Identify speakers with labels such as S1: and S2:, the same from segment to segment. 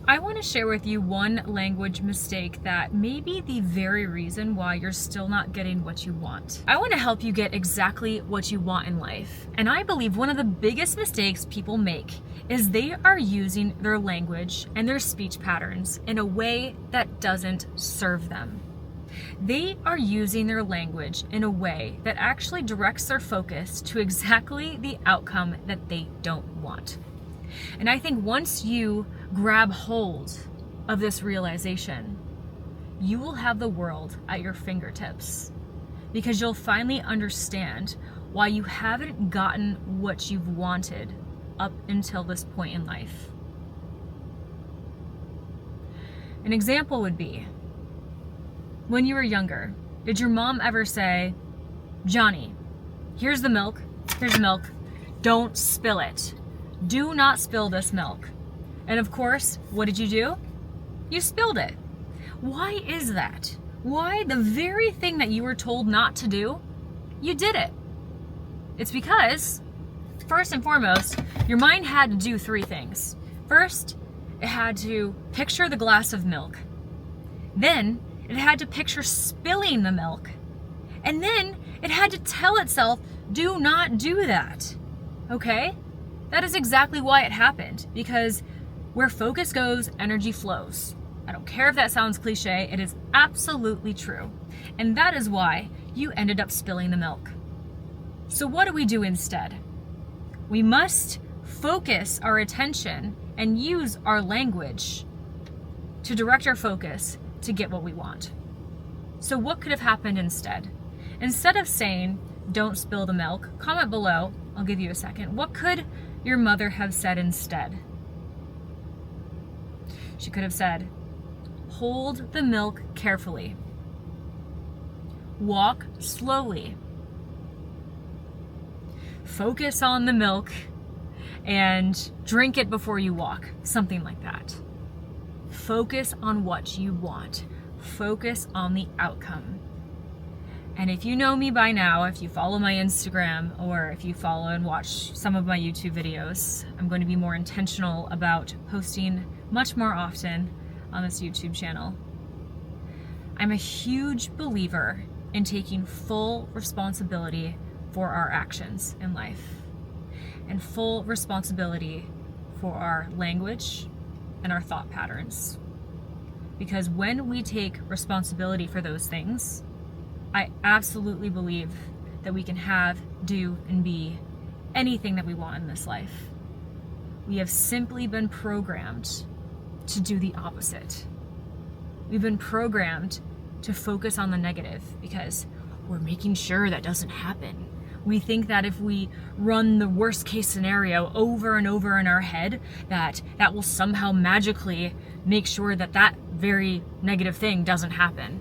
S1: I want to share with you one language mistake that may be the very reason why you're still not getting what you want. I want to help you get exactly what you want in life. And I believe one of the biggest mistakes people make is they are using their language and their speech patterns in a way that doesn't serve them. They are using their language in a way that actually directs their focus to exactly the outcome that they don't want. And I think once you grab hold of this realization, you will have the world at your fingertips, because you'll finally understand why you haven't gotten what you've wanted up until this point in life. An example would be, when you were younger, did your mom ever say, "Johnny, here's the milk, don't spill it. Do not spill this milk"? And of course, what did you do? You spilled it. Why is that? Why the very thing that you were told not to do, you did it? It's because, first and foremost, your mind had to do three things. First, it had to picture the glass of milk. Then, it had to picture spilling the milk. And then, it had to tell itself, do not do that. Okay? That is exactly why it happened, because where focus goes, energy flows. I don't care if that sounds cliche, it is absolutely true. And that is why you ended up spilling the milk. So what do we do instead? We must focus our attention and use our language to direct our focus to get what we want. So what could have happened instead? Instead of saying, "Don't spill the milk," comment below, I'll give you a second. What could your mother have said instead? She could have said, "Hold the milk carefully. Walk slowly. Focus on the milk and drink it before you walk." Something like that. Focus on what you want. Focus on the outcome. And if you know me by now, if you follow my Instagram, or if you follow and watch some of my YouTube videos, I'm going to be more intentional about posting much more often on this YouTube channel. I'm a huge believer in taking full responsibility for our actions in life, and full responsibility for our language and our thought patterns. Because when we take responsibility for those things, I absolutely believe that we can have, do, and be anything that we want in this life. We have simply been programmed to do the opposite. We've been programmed to focus on the negative because we're making sure that doesn't happen. We think that if we run the worst case scenario over and over in our head, that will somehow magically make sure that that very negative thing doesn't happen.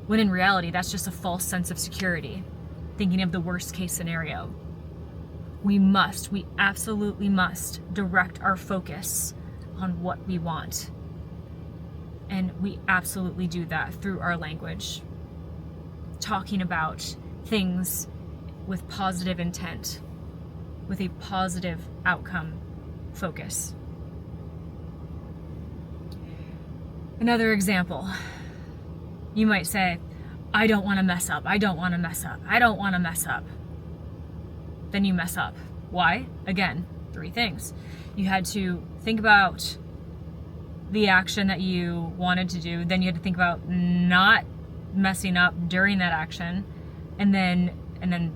S1: When in reality, that's just a false sense of security, thinking of the worst case scenario. We absolutely must direct our focus on what we want. And we absolutely do that through our language. Talking about things with positive intent, with a positive outcome focus. Another example. You might say, "I don't want to mess up. I don't want to mess up. I don't want to mess up." Then you mess up. Why? Again, three things. You had to think about the action that you wanted to do. Then you had to think about not messing up during that action, and then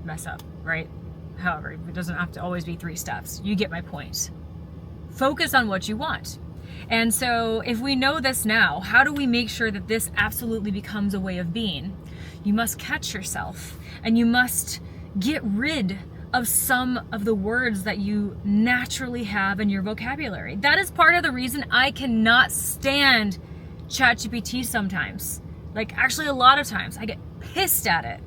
S1: mess up, right? However, it doesn't have to always be 3 steps. You get my point. Focus on what you want. And so if we know this now, how do we make sure that this absolutely becomes a way of being? You must catch yourself, and you must get rid of some of the words that you naturally have in your vocabulary. That is part of the reason I cannot stand ChatGPT sometimes. Like, actually a lot of times I get pissed at it.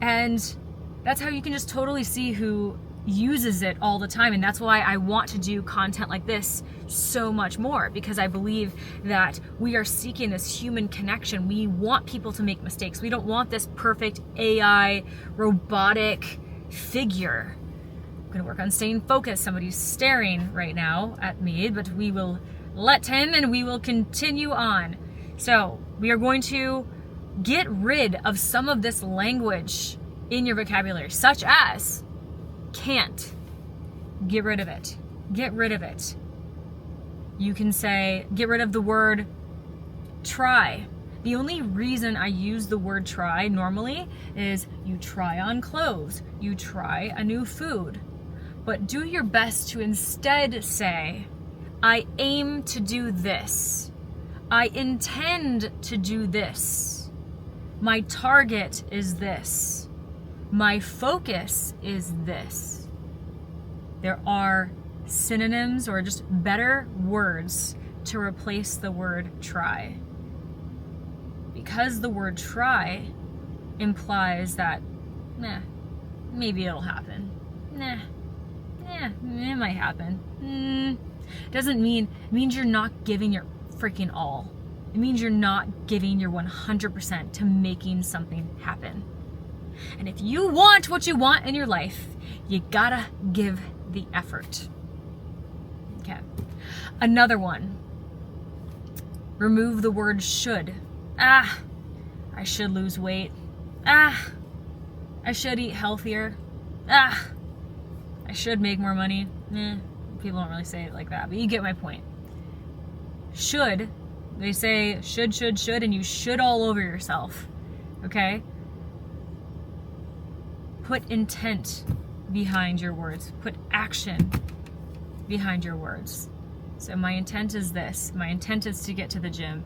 S1: And that's how you can just totally see who uses it all the time. And that's why I want to do content like this so much more, because I believe that we are seeking this human connection. We want people to make mistakes. We don't want this perfect AI robotic figure. I'm going to work on staying focused. Somebody's staring right now at me, but we will let him, and we will continue on. So we are going to get rid of some of this language in your vocabulary, such as can't. Get rid of it. Get rid of it. You can say, get rid of the word try. The only reason I use the word try normally is you try on clothes, you try a new food. But do your best to instead say, I aim to do this. I intend to do this. My target is this. My focus is this. There are synonyms or just better words to replace the word try. Because the word try implies that, maybe it'll happen. It might happen. Doesn't mean, it means you're not giving your freaking all. It means you're not giving your 100% to making something happen. And if you want what you want in your life, you gotta give the effort. Okay. Another one. Remove the word should. I should lose weight. I should eat healthier. I should make more money. People don't really say it like that, but you get my point. Should, they say should, and you should all over yourself. Okay? Put intent behind your words. Put action behind your words. So my intent is this. My intent is to get to the gym.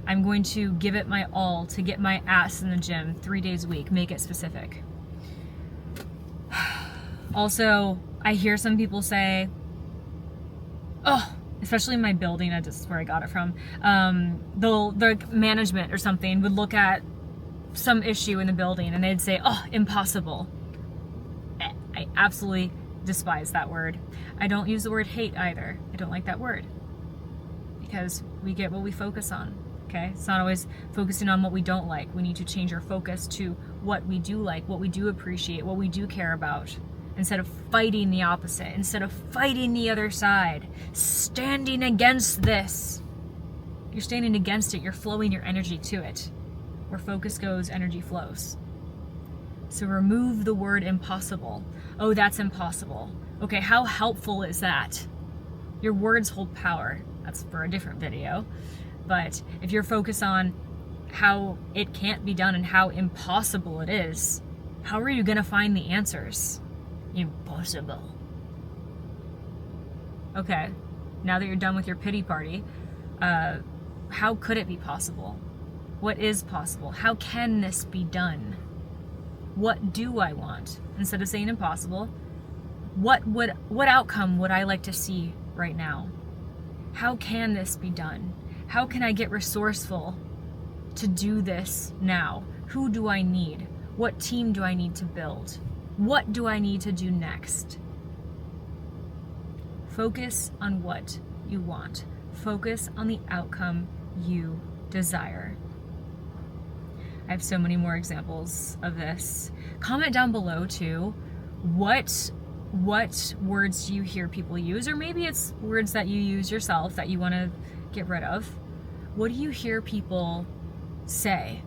S1: I'm going to give it my all to get my ass in the gym 3 days a week. Make it specific. Also, I hear some people say, especially in my building, that's where I got it from, the management or something would look at some issue in the building and they'd say, impossible. I absolutely despise that word. I don't use the word hate either. I don't like that word because we get what we focus on. Okay, it's not always focusing on what we don't like. We need to change our focus to what we do like, what we do appreciate, what we do care about, instead of fighting the opposite, instead of fighting the other side, standing against this. You're standing against it, you're flowing your energy to it. Where focus goes, energy flows. So remove the word impossible. Oh, that's impossible. Okay, how helpful is that? Your words hold power. That's for a different video. But if you're focused on how it can't be done and how impossible it is, how are you going to find the answers? Impossible. Okay, now that you're done with your pity party, how could it be possible? What is possible? How can this be done? What do I want? Instead of saying impossible, what outcome would I like to see right now? How can this be done? How can I get resourceful to do this now? Who do I need? What team do I need to build? What do I need to do next? Focus on what you want. Focus on the outcome you desire. I have so many more examples of this. Comment down below too, what words do you hear people use, or maybe it's words that you use yourself that you want to get rid of. What do you hear people say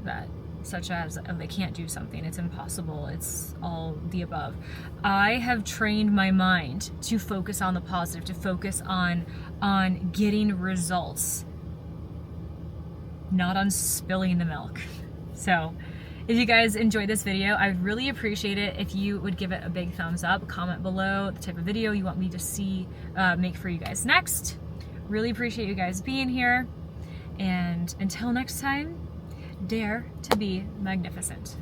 S1: that, such as, they can't do something, it's impossible, it's all the above? I have trained my mind to focus on the positive, to focus on getting results, not on spilling the milk. So if you guys enjoyed this video, I'd really appreciate it if you would give it a big thumbs up. Comment below the type of video you want me to see make for you guys next. Really appreciate you guys being here. And until next time, dare to be magnificent.